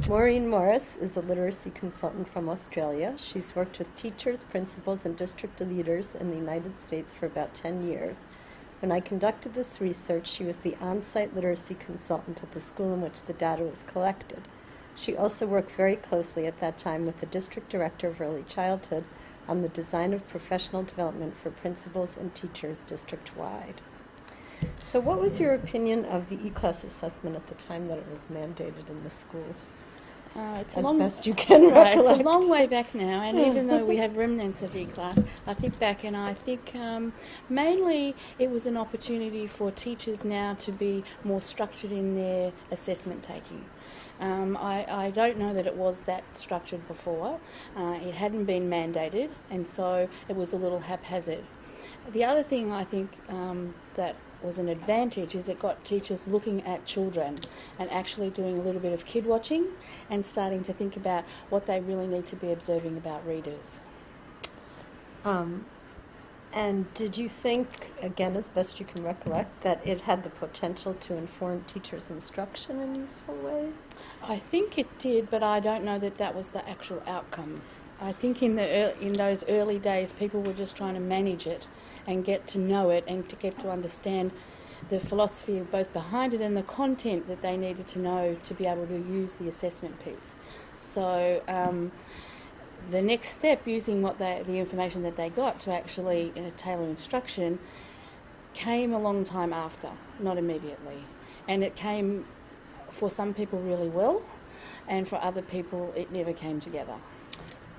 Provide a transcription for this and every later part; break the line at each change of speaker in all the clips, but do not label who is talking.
Maureen Morris is a literacy consultant from Australia. She's worked with teachers, principals, and district leaders in the United States for about 10 years. When I conducted this research, she was the on-site literacy consultant at the school in which the data was collected. She also worked very closely at that time with the district director of early childhood on the design of professional development for principals and teachers district-wide. So what was your opinion of the E-class assessment at the time that it was mandated in the schools?
It's
as best you can
right,
recollect.
It's a long way back now, and even though we have remnants of E-class, I think back, and I think mainly it was an opportunity for teachers now to be more structured in their assessment taking. I don't know that it was that structured before. It hadn't been mandated, and so it was a little haphazard. The other thing I think that was an advantage is it got teachers looking at children and actually doing a little bit of kid watching and starting to think about what they really need to be observing about readers.
And did you think, again, as best you can recollect, that it had the potential to inform teachers' instruction in useful ways?
I think it did, but I don't know that that was the actual outcome. I think in those early days, people were just trying to manage it and get to know it and to get to understand the philosophy both behind it and the content that they needed to know to be able to use the assessment piece. So the next step, using the information that they got to actually tailor instruction, came a long time after, not immediately. And it came, for some people, really well, and for other people, it never came together.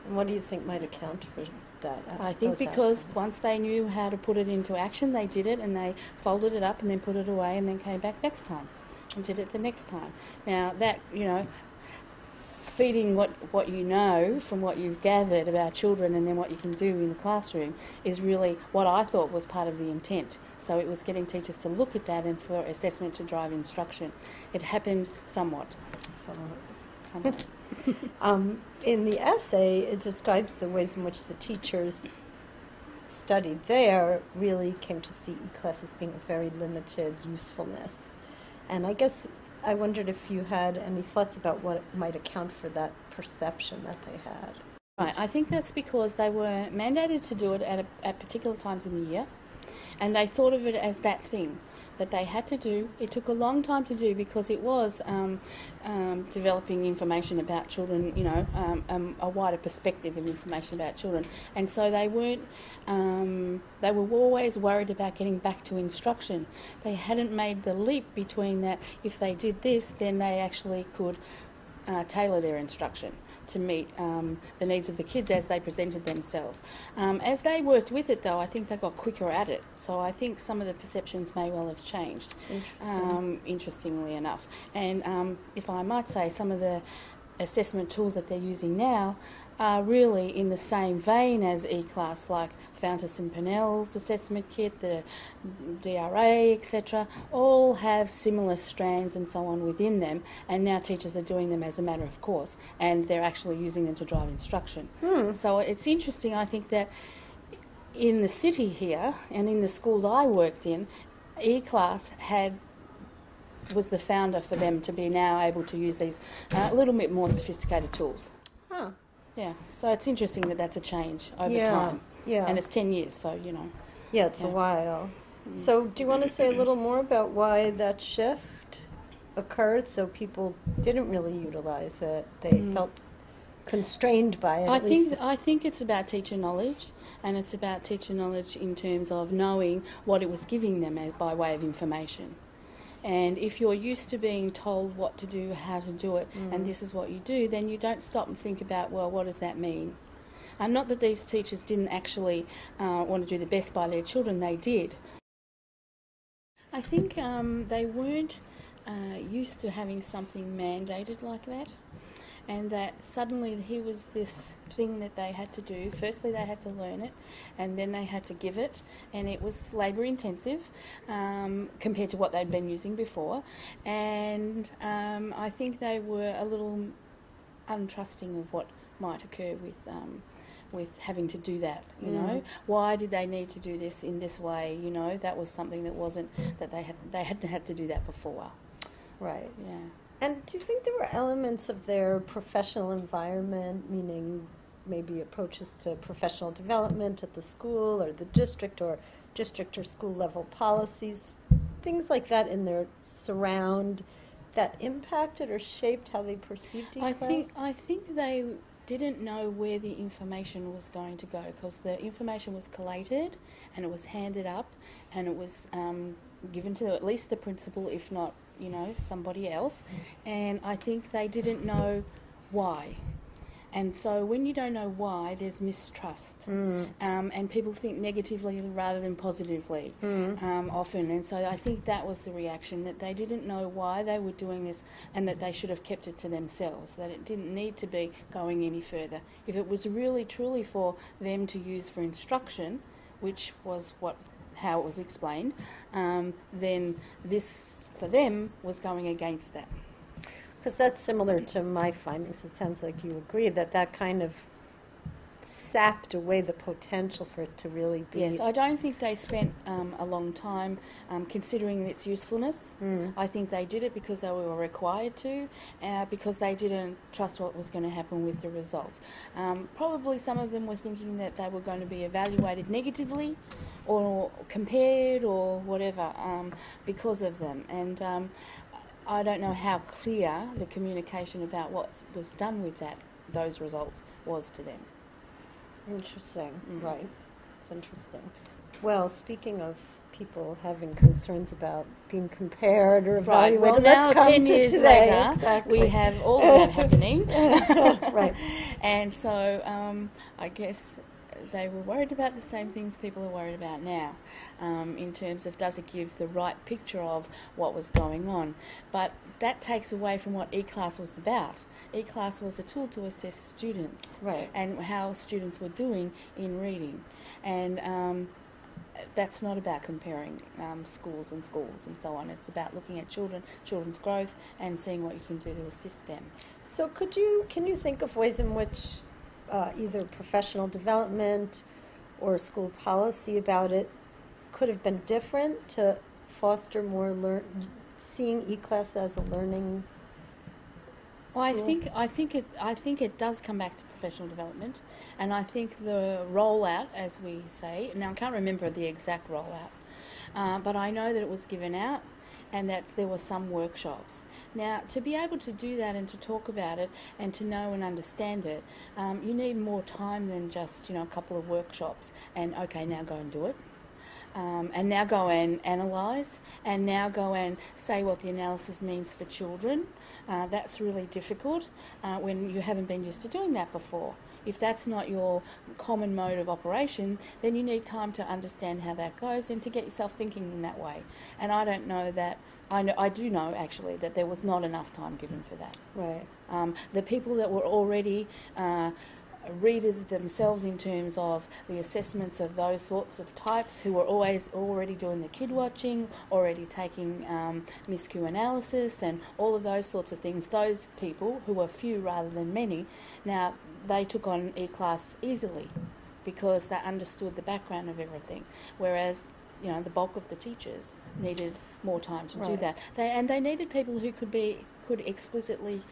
And what do you think might account for that?
I think because once they knew how to put it into action, they did it and they folded it up and then put it away and then came back next time and did it the next time. Now that, feeding what you know from what you've gathered about children and then what you can do in the classroom is really what I thought was part of the intent. So it was getting teachers to look at that and for assessment to drive instruction. It happened somewhat. Somewhat.
In the essay, it describes the ways in which the teachers studied there really came to see E-class as being a very limited usefulness. And I guess I wondered if you had any thoughts about what might account for that perception that they had.
Right, I think that's because they were mandated to do it at particular times in the year, and they thought of it as that thing that they had to do. It took a long time to do because it was developing information about children, a wider perspective of information about children. And so they weren't, they were always worried about getting back to instruction. They hadn't made the leap between that if they did this, then they actually could tailor their instruction to meet the needs of the kids as they presented themselves. As they worked with it, though, I think they got quicker at it. So I think some of the perceptions may well have changed, interestingly enough. And if I might say, some of the assessment tools that they're using now are really in the same vein as E-class, like Fountas and Pinnell's assessment kit, the DRA, etc., all have similar strands and so on within them, and now teachers are doing them as a matter of course, and they're actually using them to drive instruction. So it's interesting, I think, that in the city here and in the schools I worked in, E-class was the founder for them to be now able to use these a little bit more sophisticated tools. Yeah, so it's interesting that that's a change over time.
Yeah.
And it's 10 years, so,
Yeah, it's a while. So do you want to say a little more about why that shift occurred so people didn't really utilize it? They felt constrained by it.
I think it's about teacher knowledge, and it's about teacher knowledge in terms of knowing what it was giving them by way of information. And if you're used to being told what to do, how to do it, and this is what you do, then you don't stop and think about, well, what does that mean? Not that these teachers didn't actually want to do the best by their children, they did. I think they weren't used to having something mandated like that, and that suddenly here was this thing that they had to do. Firstly, they had to learn it, and then they had to give it, and it was labour intensive compared to what they'd been using before. And I think they were a little untrusting of what might occur with having to do that, you know. Why did they need to do this in this way, That was something that wasn't, that they hadn't had to do that before.
Right.
Yeah.
And do you think there were elements of their professional environment, meaning maybe approaches to professional development at the school or the district or school level policies, things like that in their surround that impacted or shaped how they perceived E-class?
I think they didn't know where the information was going to go, because the information was collated and it was handed up and it was given to at least the principal, if not, somebody else. And I think they didn't know why. And so when you don't know why, there's mistrust. And people think negatively rather than positively often. And so I think that was the reaction, that they didn't know why they were doing this and that they should have kept it to themselves, that it didn't need to be going any further. If it was really, truly for them to use for instruction, which was how it was explained, then this, for them, was going against that.
Because that's similar to my findings. It sounds like you agree that kind of sapped away the potential for it to really be.
Yes, I don't think they spent a long time considering its usefulness. I think they did it because they were required to, because they didn't trust what was going to happen with the results. Probably some of them were thinking that they were going to be evaluated negatively or compared or whatever because of them. And I don't know how clear the communication about what was done with those results was to them.
Interesting, right. It's interesting. Well, speaking of people having concerns about being compared or evaluated,
well, now,
let's come
10
to
years
today.
later,
Exactly.
we have all of that happening.
Right.
And so I guess they were worried about the same things people are worried about now, in terms of, does it give the right picture of what was going on. But that takes away from what E-class was about. E-class was a tool to assess students,
Right.
and how students were doing in reading. And that's not about comparing schools and so on. It's about looking at children's growth and seeing what you can do to assist them.
So can you think of ways in which either professional development or school policy about it could have been different to foster more seeing E-class as a learning
Well,
tool?
I think it does come back to professional development, and I think the rollout, as we say, now I can't remember the exact rollout, but I know that it was given out and that there were some workshops. Now, to be able to do that and to talk about it and to know and understand it, you need more time than just a couple of workshops and, okay, now go and do it. And now go and analyse, and now go and say what the analysis means for children. That's really difficult when you haven't been used to doing that before. If that's not your common mode of operation, then you need time to understand how that goes and to get yourself thinking in that way. And I don't know that, I do know actually that there was not enough time given for that.
Right.
The people that were already readers themselves, in terms of the assessments of those sorts of types, who were already doing the kid watching, already taking MISCU analysis and all of those sorts of things, those people, who were few rather than many, now they took on E-class easily because they understood the background of everything, whereas the bulk of the teachers needed more time to do that. They needed people who could explicitly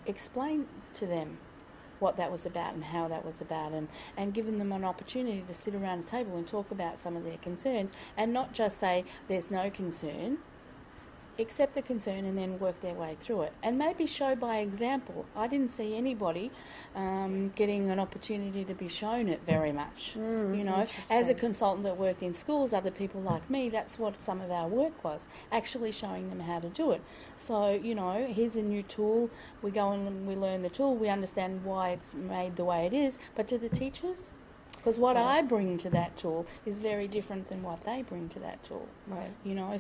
explain to them what that was about and how that was about, and giving them an opportunity to sit around a table and talk about some of their concerns, and not just say there's no concern, accept the concern and then work their way through it, and maybe show by example. I didn't see anybody getting an opportunity to be shown it very much. As a consultant that worked in schools, other people like me, that's what some of our work was, actually showing them how to do it. So here's a new tool, we go and we learn the tool, we understand why it's made the way it is, but to the teachers, because what I bring to that tool is very different than what they bring to that tool.
Right.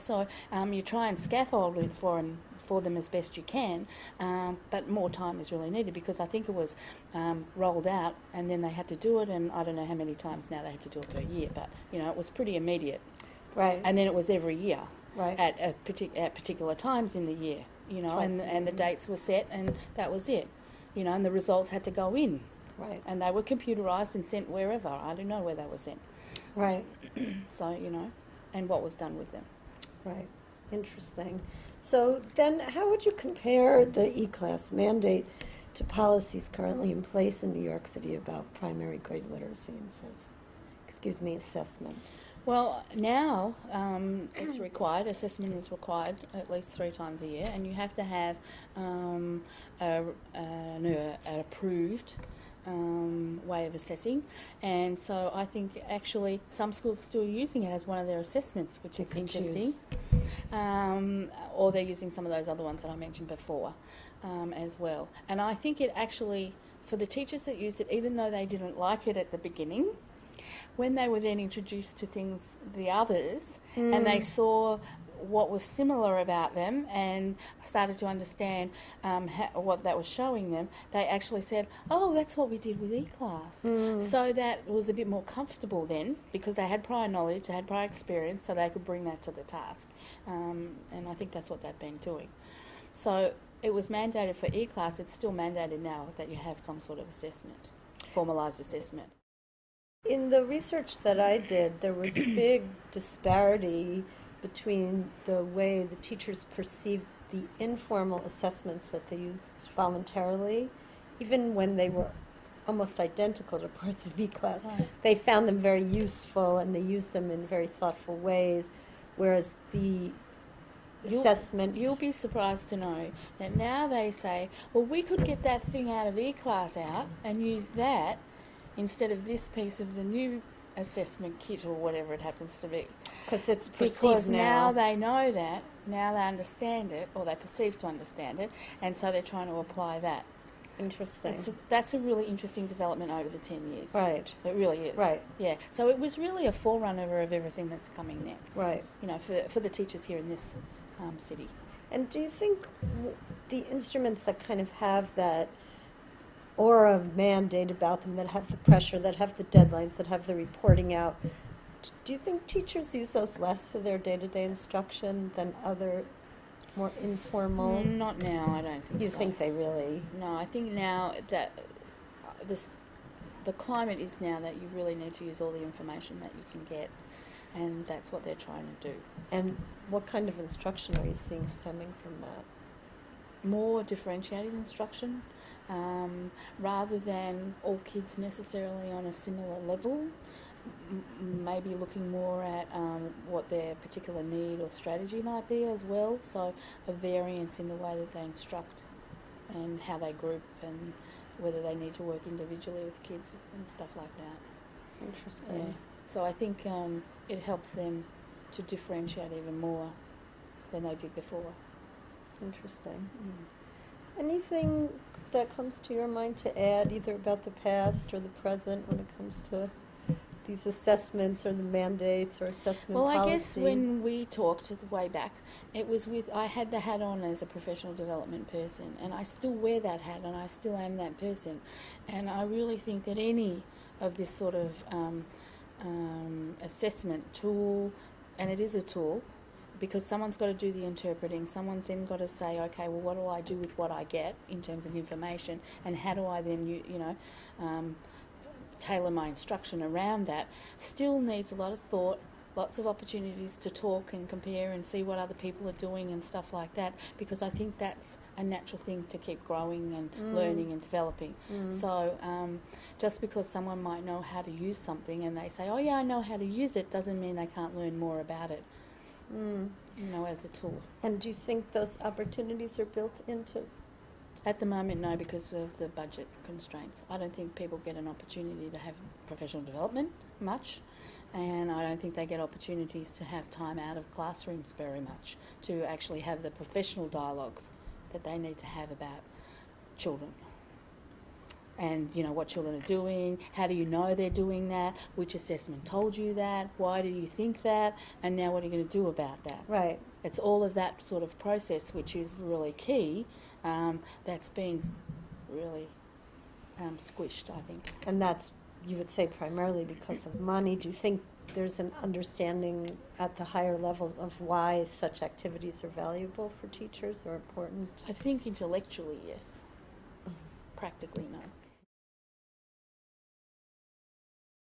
So you try and scaffold it for them as best you can, but more time is really needed, because I think it was rolled out and then they had to do it, and I don't know how many times now they had to do it per year, but it was pretty immediate.
Right.
And then it was every year,
right,
at particular times in the year, and the dates were set, and that was it, and the results had to go in.
Right.
And they were computerised and sent wherever. I don't know where they were sent.
Right.
So, and what was done with them.
Right. Interesting. So then how would you compare the E-class mandate to policies currently in place in New York City about primary grade literacy and assessment?
Well, now it's required. Assessment is required at least 3 times a year, and you have to have an approved way of assessing. And so I think actually some schools are still using it as one of their assessments, which is interesting. Or they're using some of those other ones that I mentioned before as well. And I think it actually, for the teachers that used it, even though they didn't like it at the beginning, when they were then introduced to things, the others, and they saw what was similar about them and started to understand what that was showing them, they actually said, oh, that's what we did with E-class. So that was a bit more comfortable then, because they had prior knowledge, they had prior experience, so they could bring that to the task. And I think that's what they've been doing. So it was mandated for E-class. It's still mandated now that you have some sort of assessment, formalised assessment.
In the research that I did, there was a big disparity between the way the teachers perceived the informal assessments that they used voluntarily, even when they were almost identical to parts of E-class.
Right.
They found them very useful and they used them in very thoughtful ways, whereas the assessment...
You'll be surprised to know that now they say, well, we could get that thing out of E-class out and use that instead of this piece of the new assessment kit or whatever it happens to be.
Because it's perceived
because
now.
now they know that, now they understand it, or they perceive to understand it, and so they're trying to apply that.
Interesting.
That's a really interesting development over the 10 years.
Right.
It really is.
Right.
Yeah. So it was really a forerunner of everything that's coming next.
Right.
You know, for the teachers here in this city.
And do you think the instruments that kind of have that aura of mandate about them, that have the pressure, that have the deadlines, that have the reporting out, do you think teachers use those less for their day-to-day instruction than other more informal?
Not now, I don't think so.
You think they really...
No, I think now that the climate is now that you really need to use all the information that you can get, and that's what they're trying to do.
And what kind of instruction are you seeing stemming from that?
More differentiated instruction, rather than all kids necessarily on a similar level. Maybe looking more at what their particular need or strategy might be as well. So a variance in the way that they instruct and how they group and whether they need to work individually with kids and stuff like that.
Interesting.
Yeah. So I think it helps them to differentiate even more than they did before.
Interesting. Anything that comes to your mind to add, either about the past or the present, when it comes to these assessments or the mandates or assessment policy?
Well, I guess when we talked way back, it was I had the hat on as a professional development person, and I still wear that hat, and I still am that person. And I really think that any of this sort of assessment tool, and it is a tool, because someone's got to do the interpreting, someone's then got to say, okay, well, what do I do with what I get in terms of information, and how do I then, tailor my instruction around that, still needs a lot of thought, lots of opportunities to talk and compare and see what other people are doing and stuff like that, because I think that's a natural thing to keep growing and learning and developing. So just because someone might know how to use something and they say, oh yeah, I know how to use it, doesn't mean they can't learn more about it, as a tool.
And do you think those opportunities are built into?
At the moment, no, because of the budget constraints. I don't think people get an opportunity to have professional development much, and I don't think they get opportunities to have time out of classrooms very much, to actually have the professional dialogues that they need to have about children. And, what children are doing, how do you know they're doing that, which assessment told you that, why do you think that, and now what are you going to do about that?
Right.
It's all of that sort of process which is really key, that's been really squished, I think.
And that's, you would say, primarily because of money. Do you think there's an understanding at the higher levels of why such activities are valuable for teachers or important?
I think intellectually, yes. Practically, no.